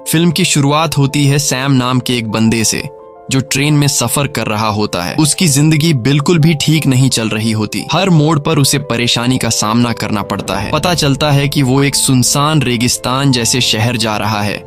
Film की शुरुआत होती है सैम नाम के एक बंदे से जो ट्रेन में सफर कर रहा होता है। उसकी जिंदगी बिल्कुल भी ठीक नहीं चल रही होती। हर मोड़ पर उसे परेशानी का सामना करना पड़ता है। पता चलता है कि वो एक सुनसान रेगिस्तान जैसे शहर जा रहा है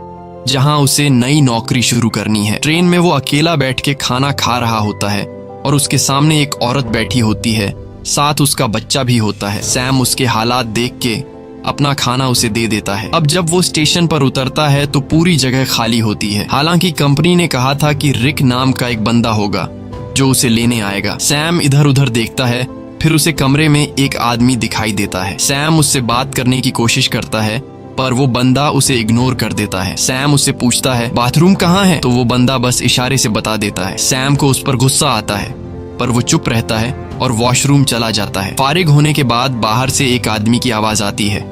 जहां उसे नई नौकरी शुरू करनी है। ट्रेन में वो अकेला बैठ के खाना खा रहा होता है और उसके सामने एक औरत बैठी होती है, साथ उसका बच्चा भी होता है। सैम उसके हालात देख के अपना खाना उसे दे देता है। अब जब वो स्टेशन पर उतरता है तो पूरी जगह खाली होती है। हालांकि कंपनी ने कहा था कि रिक नाम का एक बंदा होगा जो उसे लेने आएगा। सैम इधर उधर देखता है, फिर उसे कमरे में एक आदमी दिखाई देता है। सैम उससे बात करने की कोशिश करता है पर वो बंदा उसे इग्नोर कर देता है। सैम उससे पूछता है बाथरूम कहाँ है, तो वो बंदा बस इशारे से बता देता है। सैम को उस पर गुस्सा आता है पर वो चुप रहता है और वॉशरूम चला जाता है। फारिग होने के बाद बाहर से एक आदमी की आवाज आती है,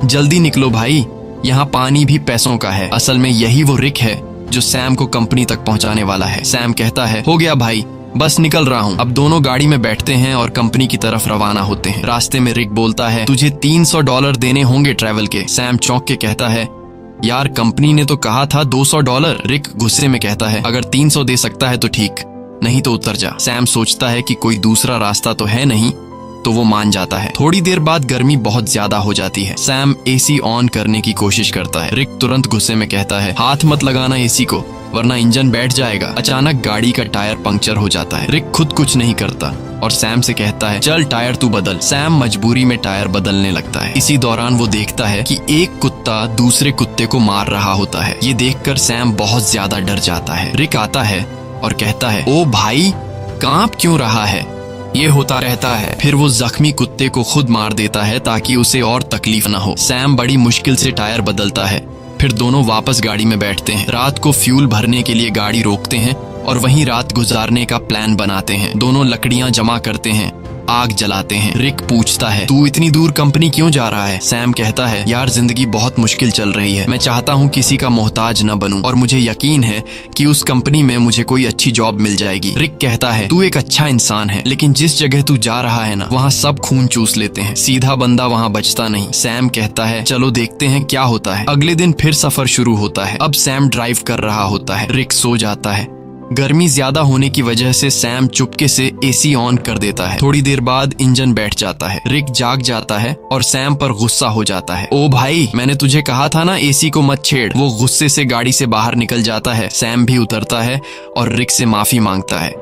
जल्दी निकलो भाई, यहाँ पानी भी पैसों का है। असल में यही वो रिक है जो सैम को कंपनी तक पहुँचाने वाला है। सैम कहता है हो गया भाई, बस निकल रहा हूँ। अब दोनों गाड़ी में बैठते हैं और कंपनी की तरफ रवाना होते हैं। रास्ते में रिक बोलता है तुझे $300 देने होंगे ट्रैवल के। सैम चौंक के कहता है यार कंपनी ने तो कहा था $200। रिक गुस्से में कहता है अगर 300 दे सकता है तो ठीक, नहीं तो उतर जा। सैम सोचता है कि कोई दूसरा रास्ता तो है नहीं, तो वो मान जाता है। थोड़ी देर बाद गर्मी बहुत ज्यादा हो जाती है। सैम एसी ऑन करने की कोशिश करता है। रिक तुरंत गुस्से में कहता है हाथ मत लगाना एसी को वरना इंजन बैठ जाएगा। अचानक गाड़ी का टायर पंक्चर हो जाता है। रिक खुद कुछ नहीं करता और सैम से कहता है चल टायर तू बदल। सैम मजबूरी में टायर बदलने लगता है। इसी दौरान वो देखता है कि एक कुत्ता दूसरे कुत्ते को मार रहा होता है। ये देखकर सैम बहुत ज्यादा डर जाता है। रिक आता है और कहता है ओ भाई कांप क्यों रहा है, ये होता रहता है। फिर वो जख्मी कुत्ते को खुद मार देता है ताकि उसे और तकलीफ न हो। सैम बड़ी मुश्किल से टायर बदलता है, फिर दोनों वापस गाड़ी में बैठते हैं। रात को फ्यूल भरने के लिए गाड़ी रोकते हैं और वहीं रात गुजारने का प्लान बनाते हैं। दोनों लकड़ियां जमा करते हैं, आग जलाते हैं। रिक पूछता है तू इतनी दूर कंपनी क्यों जा रहा है। सैम कहता है यार जिंदगी बहुत मुश्किल चल रही है, मैं चाहता हूँ किसी का मोहताज न बनूं और मुझे यकीन है कि उस कंपनी में मुझे कोई अच्छी जॉब मिल जाएगी। रिक कहता है तू एक अच्छा इंसान है, लेकिन जिस जगह तू जा रहा है ना वहाँ सब खून चूस लेते हैं, सीधा बंदा वहाँ बचता नहीं। सैम कहता है चलो देखते हैं क्या होता है। अगले दिन फिर सफर शुरू होता है। अब सैम ड्राइव कर रहा होता है। रिक सो जाता है। गर्मी ज्यादा होने की वजह से सैम चुपके से एसी ऑन कर देता है। थोड़ी देर बाद इंजन बैठ जाता है। रिक जाग जाता है और सैम पर गुस्सा हो जाता है। ओ भाई मैंने तुझे कहा था ना एसी को मत छेड़। वो गुस्से से गाड़ी से बाहर निकल जाता है। सैम भी उतरता है और रिक से माफी मांगता है।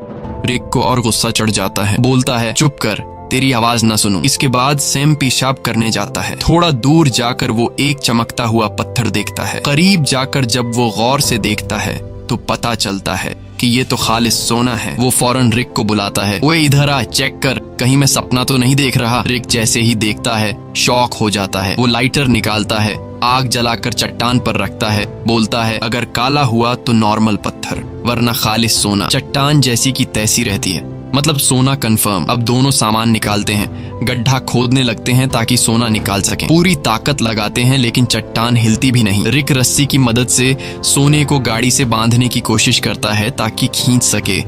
रिक को और गुस्सा चढ़ जाता है, बोलता है चुप कर, तेरी आवाज ना सुनूं। इसके बाद सैम पेशाब करने जाता है। थोड़ा दूर जाकर वो एक चमकता हुआ पत्थर देखता है। करीब जाकर जब वो गौर से देखता है तो पता चलता है कि ये तो खालिस सोना है। वो फौरन रिक को बुलाता है, ओए इधर आ, चेक कर, कहीं मैं सपना तो नहीं देख रहा। रिक जैसे ही देखता है शॉक हो जाता है। वो लाइटर निकालता है, आग जलाकर चट्टान पर रखता है, बोलता है अगर काला हुआ तो नॉर्मल पत्थर वरना खालिस सोना। चट्टान जैसी की तैसी रहती है, मतलब सोना कंफर्म। अब दोनों सामान निकालते हैं, गड्ढा खोदने लगते हैं ताकि सोना निकाल सकें। पूरी ताकत लगाते हैं लेकिन चट्टान हिलती भी नहीं। रिक रस्सी की मदद से सोने को गाड़ी से बांधने की कोशिश करता है ताकि खींच सके,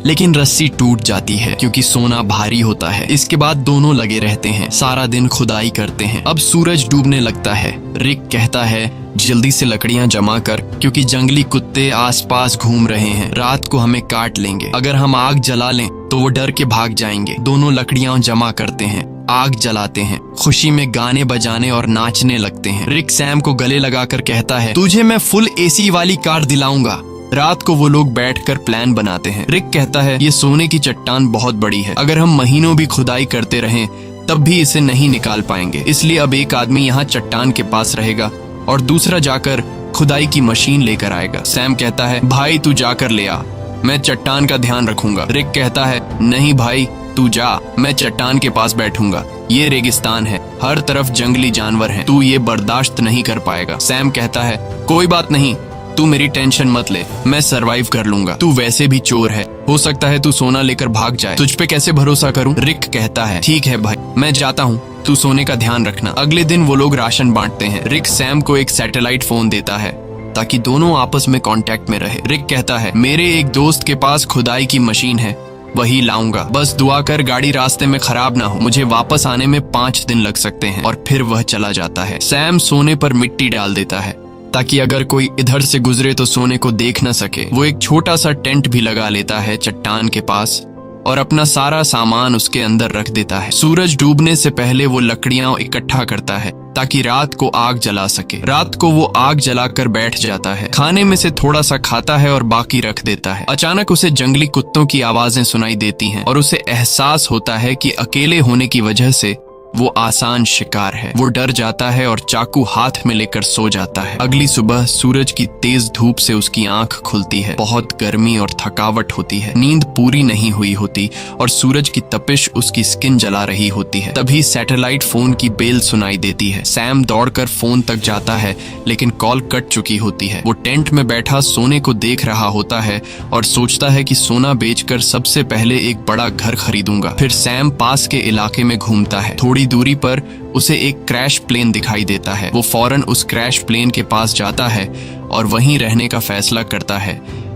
लेकिन रस्सी टूट जाती है क्योंकि सोना भारी होता है। इसके बाद दोनों लगे रहते हैं, सारा दिन खुदाई करते हैं। अब सूरज डूबने लगता है। रिक कहता है जल्दी से लकड़ियां जमा कर क्योंकि जंगली कुत्ते आसपास घूम रहे हैं, रात को हमें काट लेंगे। अगर हम आग जला लें तो वो डर के भाग जाएंगे। दोनों लकड़ियां जमा करते हैं, आग जलाते हैं, खुशी में गाने बजाने और नाचने लगते हैं। रिक सैम को गले लगाकर कहता है तुझे मैं फुल एसी वाली कार दिलाऊंगा। रात को वो लोग बैठकर प्लान बनाते हैं। रिक कहता है ये सोने की चट्टान बहुत बड़ी है, अगर हम महीनों भी खुदाई करते रहें तब भी इसे नहीं निकाल पाएंगे, इसलिए अब एक आदमी यहाँ चट्टान के पास रहेगा और दूसरा जाकर खुदाई की मशीन लेकर आएगा। सैम कहता है भाई तू जाकर ले आ, मैं चट्टान का ध्यान रखूंगा। रिक कहता है नहीं भाई तू जा, मैं चट्टान के पास बैठूंगा, ये रेगिस्तान है, हर तरफ जंगली जानवर हैं, तू ये बर्दाश्त नहीं कर पाएगा। सैम कहता है कोई बात नहीं, तू मेरी टेंशन मत ले, मैं सरवाइव कर लूंगा, तू वैसे भी चोर है, हो सकता है तू सोना लेकर भाग जाए, तुझ पे कैसे भरोसा करूं। रिक कहता है ठीक है भाई मैं जाता हूँ, तू सोने का ध्यान रखना। अगले दिन वो लोग राशन बांटते हैं। रिक सैम को एक सैटेलाइट फोन देता है ताकि दोनों आपस में कांटेक्ट में रहे। रिक कहता है मेरे एक दोस्त के पास खुदाई की मशीन है, वही लाऊंगा, बस दुआ कर गाड़ी रास्ते में खराब ना हो, मुझे वापस आने में 5 दिन लग सकते हैं। और फिर वह चला जाता है। सैम सोने पर मिट्टी डाल देता है ताकि अगर कोई इधर से गुजरे तो सोने को देख न सके। वो एक छोटा सा टेंट भी लगा लेता है चट्टान के पास और अपना सारा सामान उसके अंदर रख देता है। सूरज डूबने से पहले वो लकड़ियां इकट्ठा करता है ताकि रात को आग जला सके। रात को वो आग जलाकर बैठ जाता है, खाने में से थोड़ा सा खाता है और बाकी रख देता है। अचानक उसे जंगली कुत्तों की आवाजें सुनाई देती हैं और उसे एहसास होता है कि अकेले होने की वजह से वो आसान शिकार है। वो डर जाता है और चाकू हाथ में लेकर सो जाता है। अगली सुबह सूरज की तेज धूप से उसकी आंख खुलती है। बहुत गर्मी और थकावट होती है, नींद पूरी नहीं हुई होती और सूरज की तपिश उसकी स्किन जला रही होती है। तभी सैटेलाइट फोन की बेल सुनाई देती है। सैम दौड़कर फोन तक जाता है लेकिन कॉल कट चुकी होती है। वो टेंट में बैठा सोने को देख रहा होता है और सोचता है कि सोना बेचकर सबसे पहले एक बड़ा घर खरीदूंगा। फिर सैम पास के इलाके में घूमता है। थोड़ी दूरी पर उसे एक क्रैश प्लेन दिखाई देता है। वो फौरन उस क्रैश प्लेन के पास जाता है और वहीं रहने का फैसला करता है,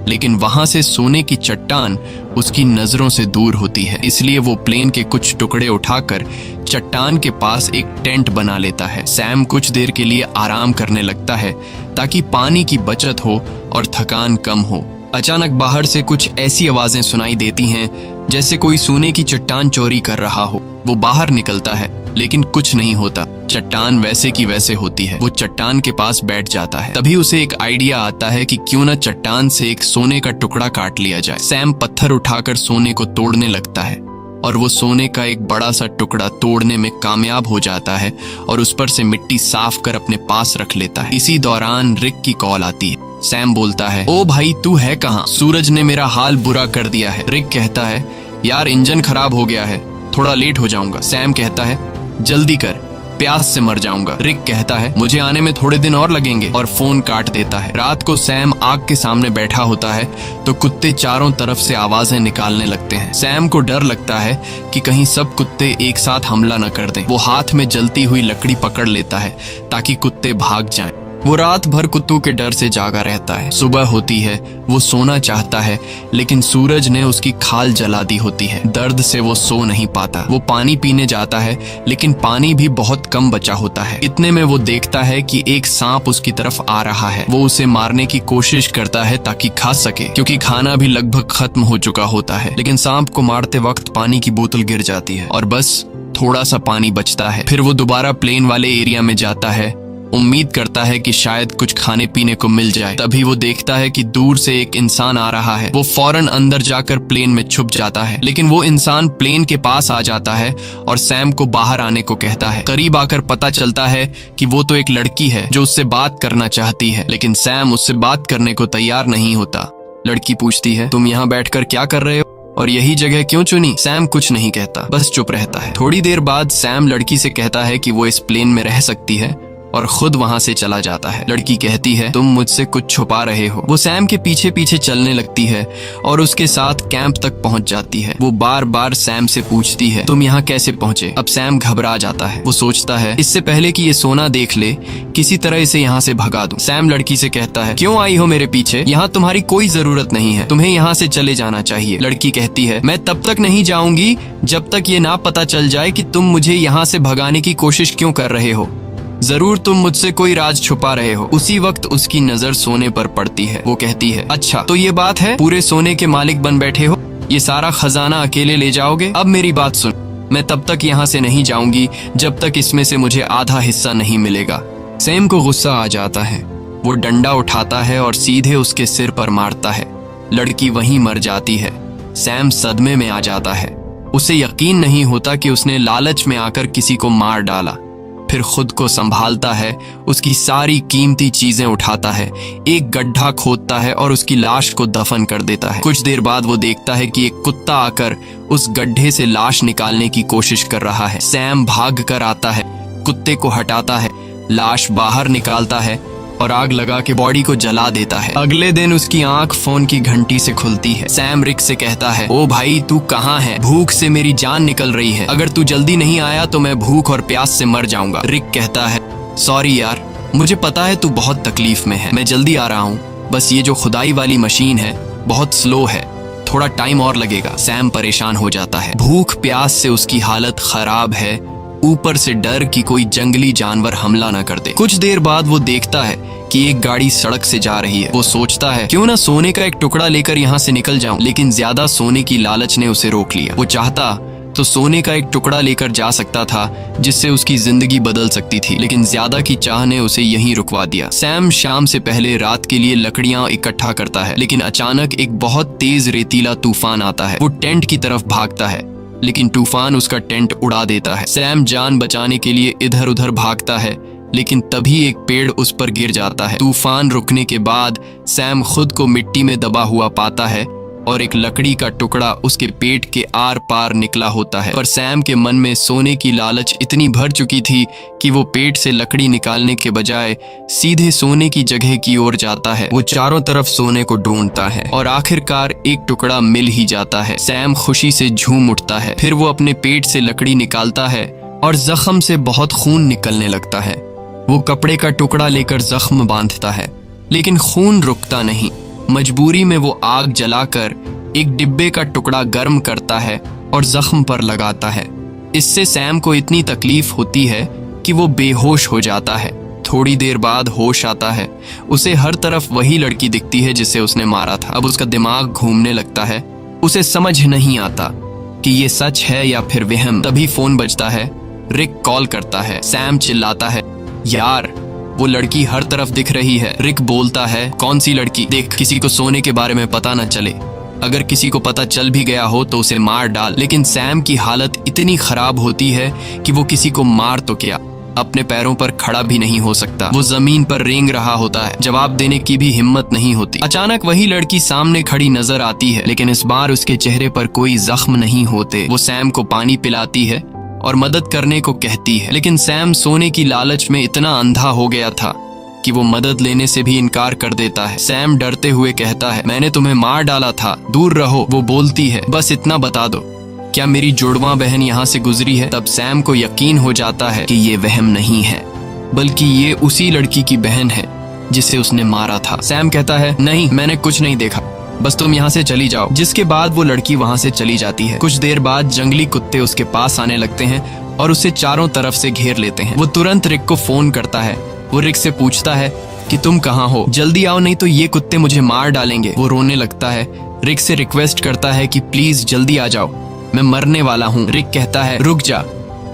लेकिन वहां से सोने की चट्टान उसकी नजरों से दूर होती है। इसलिए वो प्लेन के कुछ टुकड़े उठाकर चट्टान के पास एक टेंट बना लेता है। सैम कुछ देर के लिए आराम करने लगता है ताकि पानी की बचत हो और थकान कम हो। अचानक बाहर से कुछ ऐसी आवाजें सुनाई देती हैं जैसे कोई सोने की चट्टान चोरी कर रहा हो। वो बाहर निकलता है लेकिन कुछ नहीं होता। चट्टान वैसे की वैसे होती है। वो चट्टान के पास बैठ जाता है। तभी उसे एक आइडिया आता है कि क्यों न चट्टान से एक सोने का टुकड़ा काट लिया जाए। सैम पत्थर उठाकर सोने को तोड़ने लगता है और वो सोने का एक बड़ा सा टुकड़ा तोड़ने में कामयाब हो जाता है और उस पर से मिट्टी साफ कर अपने पास रख लेता है। इसी दौरान रिक की कॉल आती है। सैम बोलता है, ओ भाई तू है कहाँ? सूरज ने मेरा हाल बुरा कर दिया है। रिक कहता है, यार इंजन खराब हो गया है, थोड़ा लेट हो जाऊंगा। सैम कहता है, जल्दी कर, प्यास से मर जाऊंगा। रिक कहता है, मुझे आने में थोड़े दिन और लगेंगे, और फोन काट देता है। रात को सैम आग के सामने बैठा होता है तो कुत्ते चारों तरफ से आवाजें निकालने लगते हैं। सैम को डर लगता है कि कहीं सब कुत्ते एक साथ हमला न कर दें। वो हाथ में जलती हुई लकड़ी पकड़ लेता है ताकि कुत्ते भाग जाएं। वो रात भर कुत्तों के डर से जागा रहता है। सुबह होती है, वो सोना चाहता है लेकिन सूरज ने उसकी खाल जला दी होती है। दर्द से वो सो नहीं पाता। वो पानी पीने जाता है लेकिन पानी भी बहुत कम बचा होता है। इतने में वो देखता है कि एक सांप उसकी तरफ आ रहा है। वो उसे मारने की कोशिश करता है ताकि खा सके, क्योंकि खाना भी लगभग खत्म हो चुका होता है। लेकिन सांप को मारते वक्त पानी की बोतल गिर जाती है और बस थोड़ा सा पानी बचता है। फिर वो दोबारा प्लेन वाले एरिया में जाता है, उम्मीद करता है कि शायद कुछ खाने पीने को मिल जाए। तभी वो देखता है कि दूर से एक इंसान आ रहा है। वो फौरन अंदर जाकर प्लेन में छुप जाता है, लेकिन वो इंसान प्लेन के पास आ जाता है और सैम को बाहर आने को कहता है। करीब आकर पता चलता है कि वो तो एक लड़की है जो उससे बात करना चाहती है, लेकिन सैम उससे बात करने को तैयार नहीं होता। लड़की पूछती है, तुम यहाँ बैठकर क्या कर रहे हो और यही जगह क्यों चुनी? सैम कुछ नहीं कहता, बस चुप रहता है। थोड़ी देर बाद सैम लड़की से कहता है कि वो इस प्लेन में रह सकती है और खुद वहां से चला जाता है। लड़की कहती है, तुम मुझसे कुछ छुपा रहे हो। वो सैम के पीछे पीछे चलने लगती है और उसके साथ कैंप तक पहुंच जाती है। वो बार बार सैम से पूछती है, तुम यहाँ कैसे पहुंचे? अब सैम घबरा जाता है। वो सोचता है, इससे पहले कि ये सोना देख ले, किसी तरह इसे यहाँ से भगा दूं। सैम लड़की से कहता है, क्यों आई हो मेरे पीछे? यहाँ तुम्हारी कोई जरूरत नहीं है, तुम्हें यहाँ से चले जाना चाहिए। लड़की कहती है, मैं तब तक नहीं जाऊंगी जब तक ये ना पता चल जाए कि तुम मुझे यहाँ से भगाने की कोशिश क्यों कर रहे हो। जरूर तुम मुझसे कोई राज छुपा रहे हो। उसी वक्त उसकी नजर सोने पर पड़ती है। वो कहती है, अच्छा तो ये बात है, पूरे सोने के मालिक बन बैठे हो, ये सारा खजाना अकेले ले जाओगे? अब मेरी बात सुन, मैं तब तक यहाँ से नहीं जाऊंगी जब तक इसमें से मुझे आधा हिस्सा नहीं मिलेगा। सैम को गुस्सा आ जाता है। वो डंडा उठाता है और सीधे उसके सिर पर मारता है। लड़की वहीं मर जाती है। सैम सदमे में आ जाता है। उसे यकीन नहीं होता कि उसने लालच में आकर किसी को मार डाला। फिर खुद को संभालता है, उसकी सारी कीमती चीजें उठाता है, एक गड्ढा खोदता है और उसकी लाश को दफन कर देता है। कुछ देर बाद वो देखता है कि एक कुत्ता आकर उस गड्ढे से लाश निकालने की कोशिश कर रहा है। सैम भाग कर आता है, कुत्ते को हटाता है, लाश बाहर निकालता है और आग लगा के बॉडी को जला देता है। अगले दिन उसकी आंख फोन की घंटी से खुलती है। सैम रिक से कहता है, ओ भाई तू कहाँ है? भूख से मेरी जान निकल रही है, अगर तू जल्दी नहीं आया तो मैं भूख और प्यास से मर जाऊंगा। रिक कहता है, सॉरी यार, मुझे पता है तू बहुत तकलीफ में है, मैं जल्दी आ रहा हूँ, बस ये जो खुदाई वाली मशीन है बहुत स्लो है, थोड़ा टाइम और लगेगा। सैम परेशान हो जाता है। भूख प्यास से उसकी हालत खराब है, ऊपर से डर कि कोई जंगली जानवर हमला न कर दे। कुछ देर बाद वो देखता है कि एक गाड़ी सड़क से जा रही है। वो सोचता है क्यों ना सोने का एक टुकड़ा लेकर यहाँ से निकल जाऊं, लेकिन ज्यादा सोने की लालच ने उसे रोक लिया। वो चाहता तो सोने का एक टुकड़ा लेकर जा सकता था जिससे उसकी जिंदगी बदल सकती थी, लेकिन ज्यादा की चाह ने उसे यहीं रुकवा दिया। सैम शाम से पहले रात के लिए लकड़ियां इकट्ठा करता है, लेकिन अचानक एक बहुत तेज रेतीला तूफान आता है। वो टेंट की तरफ भागता है, लेकिन तूफान उसका टेंट उड़ा देता है। सैम जान बचाने के लिए इधर उधर भागता है, लेकिन तभी एक पेड़ उस पर गिर जाता है। तूफान रुकने के बाद सैम खुद को मिट्टी में दबा हुआ पाता है और एक लकड़ी का टुकड़ा उसके पेट के आर पार निकला होता है। पर सैम के मन में सोने की लालच इतनी भर चुकी थी कि वो पेट से लकड़ी निकालने के बजाय सीधे सोने की जगह की ओर जाता है। वो चारों तरफ सोने को ढूंढता है और आखिरकार एक टुकड़ा मिल ही जाता है। सैम खुशी से झूम उठता है। फिर वो अपने पेट से लकड़ी निकालता है और जख्म से बहुत खून निकलने लगता है। वो कपड़े का टुकड़ा लेकर जख्म बांधता है, लेकिन खून रुकता नहीं। मजबूरी में वो आग जलाकर एक डिब्बे का टुकड़ा गर्म करता है और जख्म पर लगाता है। इससे सैम को इतनी तकलीफ होती है कि वो बेहोश हो जाता है। थोड़ी देर बाद होश आता है। उसे हर तरफ वही लड़की दिखती है जिसे उसने मारा था। अब उसका दिमाग घूमने लगता है। उसे समझ नहीं आता कि ये सच है या फिर वहम। तभी फोन बजता है। रिक कॉल करता है। सैम चिल्लाता है, यार वो लड़की हर तरफ दिख रही है। रिक बोलता है, कौन सी लड़की? देख, किसी को सोने के बारे में पता न चले। अगर किसी को पता चल भी गया हो तो उसे मार डाल। लेकिन सैम की हालत इतनी खराब होती है कि वो किसी को मार तो क्या, अपने पैरों पर खड़ा भी नहीं हो सकता। वो जमीन पर रेंग रहा होता है। जवाब देने की भी हिम्मत नहीं होती। अचानक वही लड़की सामने खड़ी नजर आती है, लेकिन इस बार उसके चेहरे पर कोई जख्म नहीं होते। वो सैम को पानी पिलाती है और मदद करने को कहती है, लेकिन सैम सोने की लालच में इतना अंधा हो गया था कि वो मदद लेने से भी इनकार कर देता है। सैम डरते हुए कहता है, मैंने तुम्हें मार डाला था, दूर रहो। वो बोलती है, बस इतना बता दो, क्या मेरी जुड़वां बहन यहाँ से गुजरी है? तब सैम को यकीन हो जाता है कि ये वहम नहीं है, बल्कि ये उसी लड़की की बहन है जिसे उसने मारा था। सैम कहता है, नहीं, मैंने कुछ नहीं देखा, बस तुम यहाँ से चली जाओ। जिसके बाद वो लड़की वहाँ से चली जाती है। कुछ देर बाद जंगली कुत्ते उसके पास आने लगते हैं और उसे चारों तरफ से घेर लेते हैं। वो तुरंत रिक को फोन करता है। वो रिक से पूछता है कि तुम कहाँ हो, जल्दी आओ नहीं तो ये कुत्ते मुझे मार डालेंगे। वो रोने लगता है। रिक से रिक्वेस्ट करता है कि प्लीज जल्दी आ जाओ, मैं मरने वाला हूँ। रिक कहता है, रुक जा,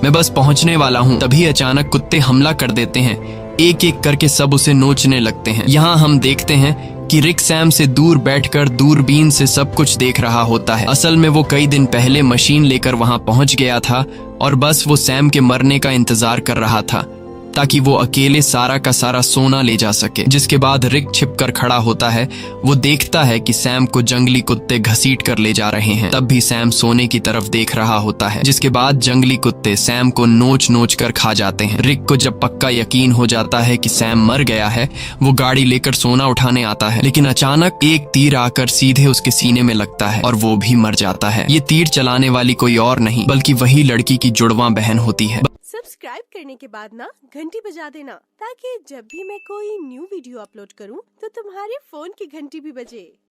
मैं बस पहुँचने वाला हूँ। तभी अचानक कुत्ते हमला कर देते हैं। एक एक करके सब उसे नोचने लगते हैं। यहाँ हम देखते हैं कि रिक सैम से दूर बैठकर दूरबीन से सब कुछ देख रहा होता है। असल में वो कई दिन पहले मशीन लेकर वहां पहुंच गया था और बस वो सैम के मरने का इंतजार कर रहा था ताकि वो अकेले सारा का सारा सोना ले जा सके। जिसके बाद रिक छिपकर खड़ा होता है। वो देखता है कि सैम को जंगली कुत्ते घसीट कर ले जा रहे हैं। तब भी सैम सोने की तरफ देख रहा होता है। जिसके बाद जंगली कुत्ते सैम को नोच नोच कर खा जाते हैं। रिक को जब पक्का यकीन हो जाता है कि सैम मर गया है, वो गाड़ी लेकर सोना उठाने आता है, लेकिन अचानक एक तीर आकर सीधे उसके सीने में लगता है और वो भी मर जाता है। ये तीर चलाने वाली कोई और नहीं बल्कि वही लड़की की जुड़वां बहन होती है। सब्सक्राइब करने के बाद ना घंटी बजा देना, ताकि जब भी मैं कोई न्यू वीडियो अपलोड करूं तो तुम्हारे फोन की घंटी भी बजे।